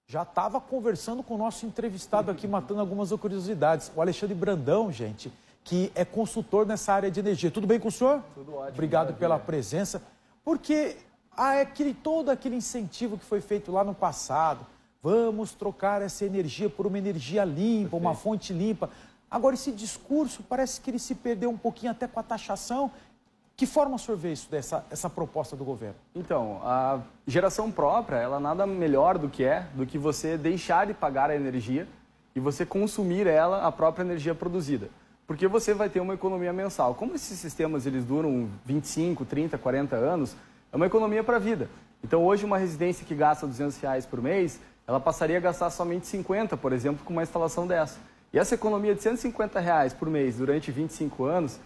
já estava conversando com o nosso entrevistado aqui, matando algumas curiosidades. O Alexandre Brandão, gente, que é consultor nessa área de energia. Tudo bem com o senhor? Tudo ótimo. Obrigado pela presença. Porque todo aquele incentivo que foi feito lá no passado, vamos trocar essa energia por uma energia limpa, uma fonte limpa. Agora, esse discurso parece que ele se perdeu um pouquinho até com a taxação. Que forma o senhor vê isso, essa proposta do governo? Então, a geração própria, ela nada melhor do que você deixar de pagar a energia e você consumir ela, a própria energia produzida. Porque você vai ter uma economia mensal. Como esses sistemas eles duram 25, 30, 40 anos, é uma economia para a vida. Então, hoje, uma residência que gasta R$200 por mês, ela passaria a gastar somente 50, por exemplo, com uma instalação dessa. E essa economia de R$150 por mês durante 25 anos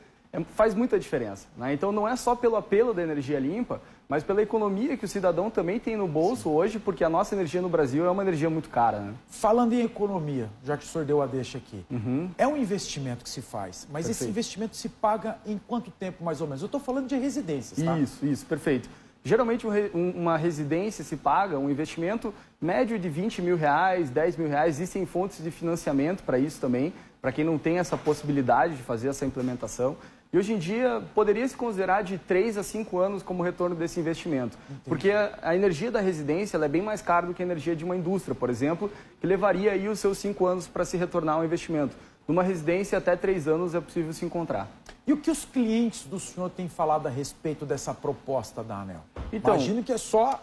faz muita diferença, né? Então, não é só pelo apelo da energia limpa, mas pela economia que o cidadão também tem no bolso hoje, porque a nossa energia no Brasil é uma energia muito cara, né? Falando em economia, já que o senhor deu a deixa aqui, é um investimento que se faz, mas esse investimento se paga em quanto tempo, mais ou menos? Eu estou falando de residências, tá? Isso, perfeito. Geralmente, uma residência se paga um investimento médio de R$20 mil, R$10 mil. Existem fontes de financiamento para isso também, para quem não tem essa possibilidade de fazer essa implementação. E hoje em dia, poderia se considerar de 3 a 5 anos como retorno desse investimento. Entendi. Porque a energia da residência ela é bem mais cara do que a energia de uma indústria, por exemplo, que levaria aí os seus 5 anos para se retornar ao investimento. Numa residência, até 3 anos é possível se encontrar. E o que os clientes do senhor têm falado a respeito dessa proposta da ANEEL? Então, imagino que é só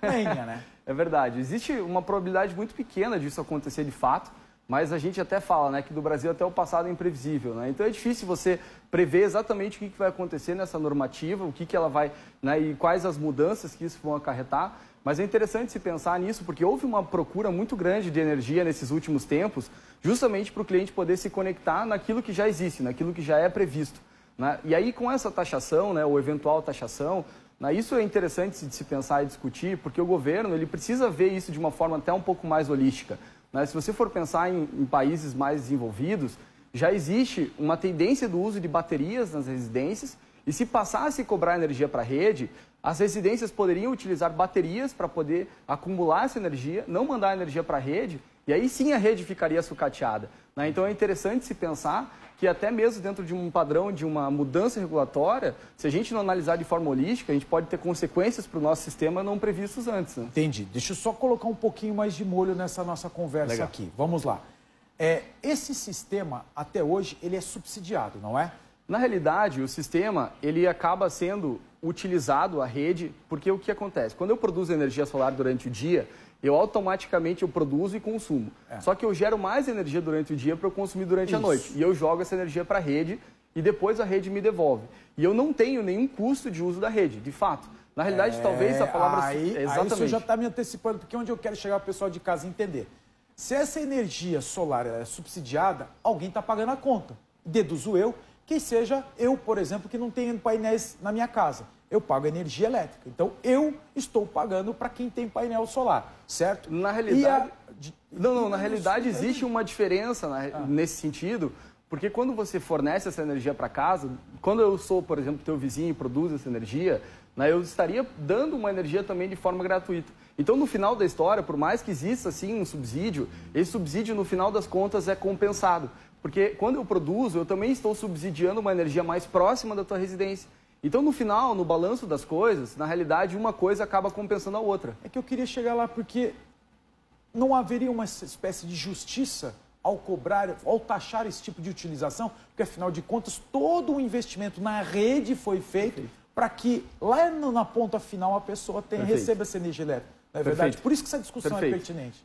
lenha, né? É verdade. Existe uma probabilidade muito pequena disso acontecer de fato, mas a gente até fala, né, que do Brasil até o passado é imprevisível, né? Então é difícil você prever exatamente o que vai acontecer nessa normativa, o que ela vai, né, e quais as mudanças que isso vão acarretar. Mas é interessante se pensar nisso, porque houve uma procura muito grande de energia nesses últimos tempos, justamente para o cliente poder se conectar naquilo que já existe, naquilo que já é previsto, né? E aí com essa taxação, né, ou eventual taxação, né, isso é interessante de se pensar e discutir, porque o governo ele precisa ver isso de uma forma até um pouco mais holística. Se você for pensar em países mais desenvolvidos, já existe uma tendência do uso de baterias nas residências e se passasse a cobrar energia para a rede, as residências poderiam utilizar baterias para poder acumular essa energia, não mandar energia para a rede e aí sim a rede ficaria sucateada, né? Então é interessante se pensar que até mesmo dentro de um padrão de uma mudança regulatória, se a gente não analisar de forma holística, a gente pode ter consequências para o nosso sistema não previstos antes, né? Entendi. Deixa eu só colocar um pouquinho mais de molho nessa nossa conversa aqui. Vamos lá. Esse sistema, até hoje, ele é subsidiado, não é? Na realidade, o sistema ele acaba sendo utilizado, a rede, porque o que acontece? Quando eu produzo energia solar durante o dia, eu automaticamente produzo e consumo. Só que eu gero mais energia durante o dia para eu consumir durante a noite. E eu jogo essa energia para a rede e depois a rede me devolve. E eu não tenho nenhum custo de uso da rede, de fato. Na realidade, talvez a palavra... Exatamente. Aí o senhor já está me antecipando, porque onde eu quero chegar o pessoal de casa entender. Se essa energia solar é subsidiada, alguém está pagando a conta. Deduzo eu que seja eu, por exemplo, que não tenho painéis na minha casa. Eu pago energia elétrica. Então, eu estou pagando para quem tem painel solar, certo? Na realidade... Na realidade existe uma diferença nesse sentido, porque quando você fornece essa energia para casa, quando eu sou, por exemplo, teu vizinho e produzo essa energia, né, eu estaria dando uma energia também de forma gratuita. Então, no final da história, por mais que exista, sim, um subsídio, esse subsídio, no final das contas, é compensado. Porque quando eu produzo, eu também estou subsidiando uma energia mais próxima da tua residência. Então, no final, no balanço das coisas, na realidade, uma coisa acaba compensando a outra. É que eu queria chegar lá porque não haveria uma espécie de justiça ao cobrar, ao taxar esse tipo de utilização, porque, afinal de contas, todo o investimento na rede foi feito para que, lá na ponta final, a pessoa receba essa energia elétrica. Não é verdade? Por isso que essa discussão é pertinente.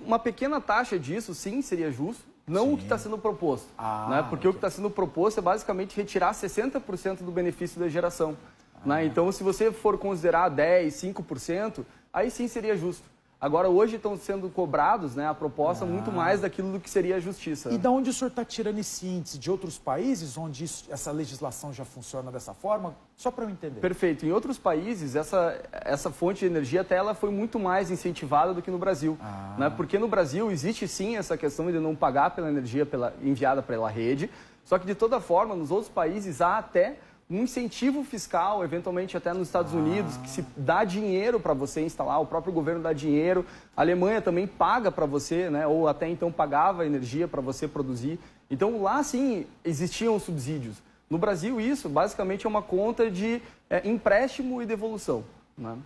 Uma pequena taxa disso, sim, seria justo. Não o que está sendo proposto, né? Porque o que está sendo proposto é basicamente retirar 60% do benefício da geração. Né? Então, se você for considerar 10%, 5%, aí sim seria justo. Agora, hoje estão sendo cobrados, né, a proposta muito mais daquilo do que seria a justiça. E de onde o senhor está tirando esse índice? De outros países onde essa legislação já funciona dessa forma? Só para eu entender. Perfeito. Em outros países, essa fonte de energia até ela foi muito mais incentivada do que no Brasil. Né? Porque no Brasil existe sim essa questão de não pagar pela energia enviada pela rede, só que de toda forma, nos outros países há até um incentivo fiscal, eventualmente até nos Estados Unidos, que se dá dinheiro para você instalar, o próprio governo dá dinheiro, a Alemanha também paga para você, né, ou até então pagava energia para você produzir. Então lá sim existiam subsídios. No Brasil isso basicamente é uma conta de empréstimo e devolução, né?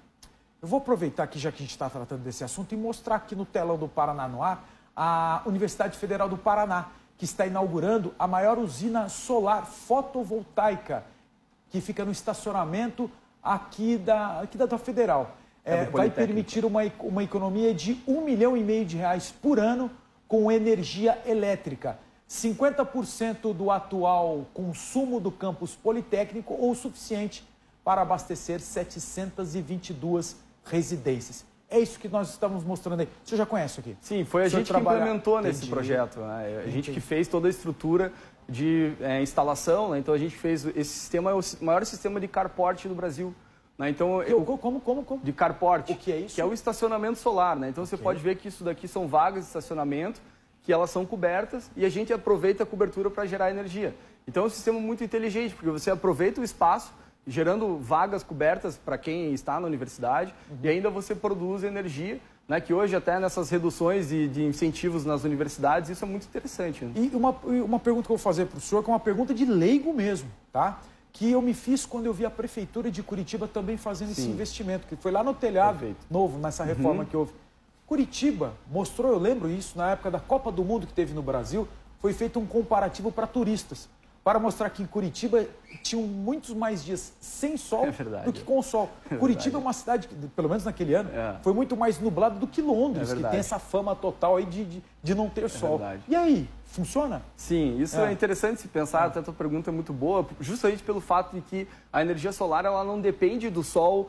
Eu vou aproveitar aqui, já que a gente está tratando desse assunto, e mostrar aqui no telão do Paraná no Ar a Universidade Federal do Paraná, que está inaugurando a maior usina solar fotovoltaica, que fica no estacionamento aqui da Federal. Vai permitir uma economia de R$1,5 milhão por ano com energia elétrica. 50% do atual consumo do campus Politécnico ou o suficiente para abastecer 722 residências. É isso que nós estamos mostrando aí. Você já conhece aqui? Sim, foi a gente que implementou nesse projeto, né? A gente que fez toda a estrutura de instalação, né? Então a gente fez esse sistema, é o maior sistema de carport do Brasil. Né? Então, como? De carport. O que é isso? Que é o estacionamento solar, né? Então você pode ver que isso daqui são vagas de estacionamento, que elas são cobertas e a gente aproveita a cobertura para gerar energia. Então é um sistema muito inteligente, porque você aproveita o espaço, gerando vagas cobertas para quem está na universidade e ainda você produz energia, né, que hoje até nessas reduções de incentivos nas universidades, isso é muito interessante. Né? E uma pergunta que eu vou fazer para o senhor, que é uma pergunta de leigo mesmo, tá? Que eu me fiz quando eu vi a Prefeitura de Curitiba também fazendo esse investimento, que foi lá no telhado novo, nessa reforma que houve. Curitiba mostrou, eu lembro isso, na época da Copa do Mundo que teve no Brasil, foi feito um comparativo para turistas, para mostrar que em Curitiba tinham muitos mais dias sem sol do que com sol. Curitiba é uma cidade que, pelo menos naquele ano, foi muito mais nublado do que Londres, que tem essa fama total aí de não ter sol. E aí, funciona? Sim, isso é interessante se pensar, até a tua pergunta é muito boa, justamente pelo fato de que a energia solar ela não depende do sol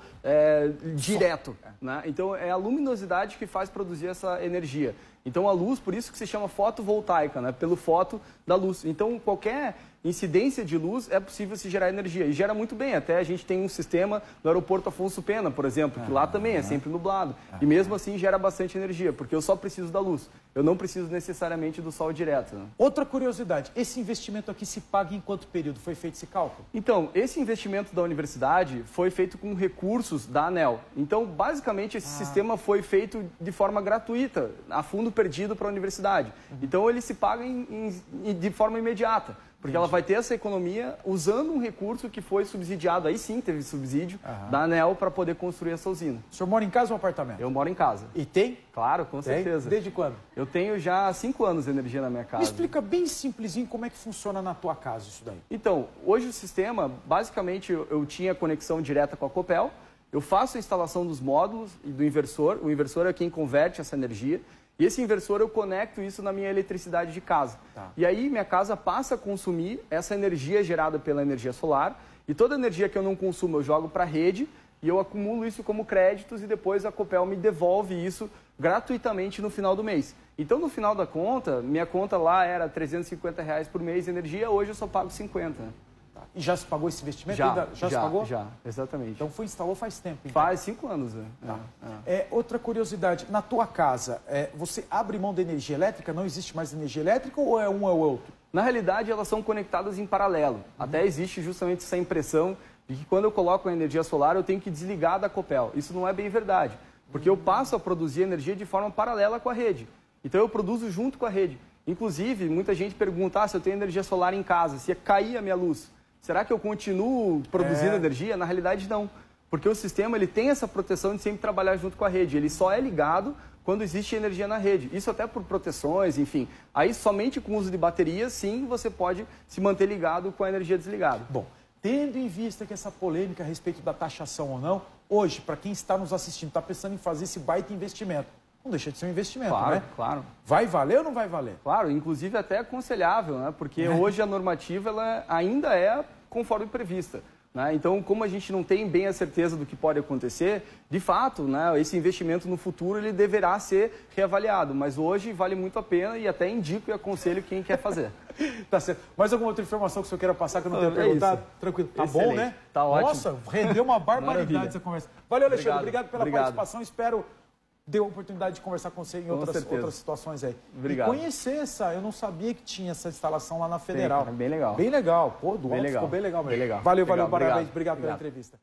direto. Né? Então, é a luminosidade que faz produzir essa energia. Então, a luz, por isso que se chama fotovoltaica, né? Pelo foto da luz. Então, qualquer incidência de luz é possível se gerar energia. E gera muito bem. Até a gente tem um sistema no aeroporto Afonso Pena, por exemplo, que lá também é sempre nublado. E mesmo assim gera bastante energia, porque eu só preciso da luz. Eu não preciso necessariamente do sol direto. Né? Outra curiosidade, esse investimento aqui se paga em quanto período? Foi feito esse cálculo? Então, esse investimento da universidade foi feito com recursos da ANEEL. Então, basicamente, esse sistema foi feito de forma gratuita, a fundo perdido para a universidade. Então, ele se paga de forma imediata. Porque ela vai ter essa economia usando um recurso que foi subsidiado, aí sim teve subsídio da ANEEL para poder construir essa usina. O senhor mora em casa ou apartamento? Eu moro em casa. E tem? Claro, com certeza. Desde quando? Eu tenho já 5 anos de energia na minha casa. Me explica bem simplesinho como é que funciona na tua casa isso daí. Então, hoje o sistema, basicamente eu tinha conexão direta com a Copel, eu faço a instalação dos módulos e do inversor, o inversor é quem converte essa energia, e esse inversor eu conecto isso na minha eletricidade de casa. E aí minha casa passa a consumir essa energia gerada pela energia solar e toda a energia que eu não consumo eu jogo para a rede e eu acumulo isso como créditos e depois a Copel me devolve isso gratuitamente no final do mês. Então no final da conta, minha conta lá era R$350 por mês de energia, hoje eu só pago 50. E já se pagou esse investimento? Já se pagou? Já, exatamente. Então instalou faz tempo. Então. Faz 5 anos. Outra curiosidade, na tua casa, você abre mão da energia elétrica? Não existe mais energia elétrica ou é um ou outro? Na realidade, elas são conectadas em paralelo. Até existe justamente essa impressão de que quando eu coloco a energia solar, eu tenho que desligar da Copel. Isso não é bem verdade, porque eu passo a produzir energia de forma paralela com a rede. Então eu produzo junto com a rede. Inclusive, muita gente pergunta, se eu tenho energia solar em casa, se cair a minha luz, será que eu continuo produzindo energia? Na realidade, não. Porque o sistema ele tem essa proteção de sempre trabalhar junto com a rede. Ele só é ligado quando existe energia na rede. Isso até por proteções, enfim. Aí, somente com o uso de baterias, sim, você pode se manter ligado com a energia desligada. Bom, tendo em vista que essa polêmica a respeito da taxação ou não, hoje, para quem está nos assistindo, está pensando em fazer esse baita investimento, não deixa de ser um investimento, né? Claro. Vai valer ou não vai valer? Claro, inclusive até aconselhável, né? Porque hoje a normativa ela ainda é conforme prevista. Né? Então, como a gente não tem bem a certeza do que pode acontecer, de fato, né, esse investimento no futuro ele deverá ser reavaliado. Mas hoje vale muito a pena e até indico e aconselho quem quer fazer. Tá certo. Mais alguma outra informação que o senhor queira passar que eu não tenha perguntado? Tranquilo. Tá Excelente. Bom, né? Tá ótimo. Nossa, rendeu uma barbaridade essa conversa. Valeu, Alexandre. Obrigado pela participação. Espero deu a oportunidade de conversar com você em outras situações aí. Obrigado. E conhecer eu não sabia que tinha essa instalação lá na Federal. Bem legal. Bem legal. Pô, do alto ficou bem legal mesmo. Valeu, parabéns. Obrigado pela entrevista.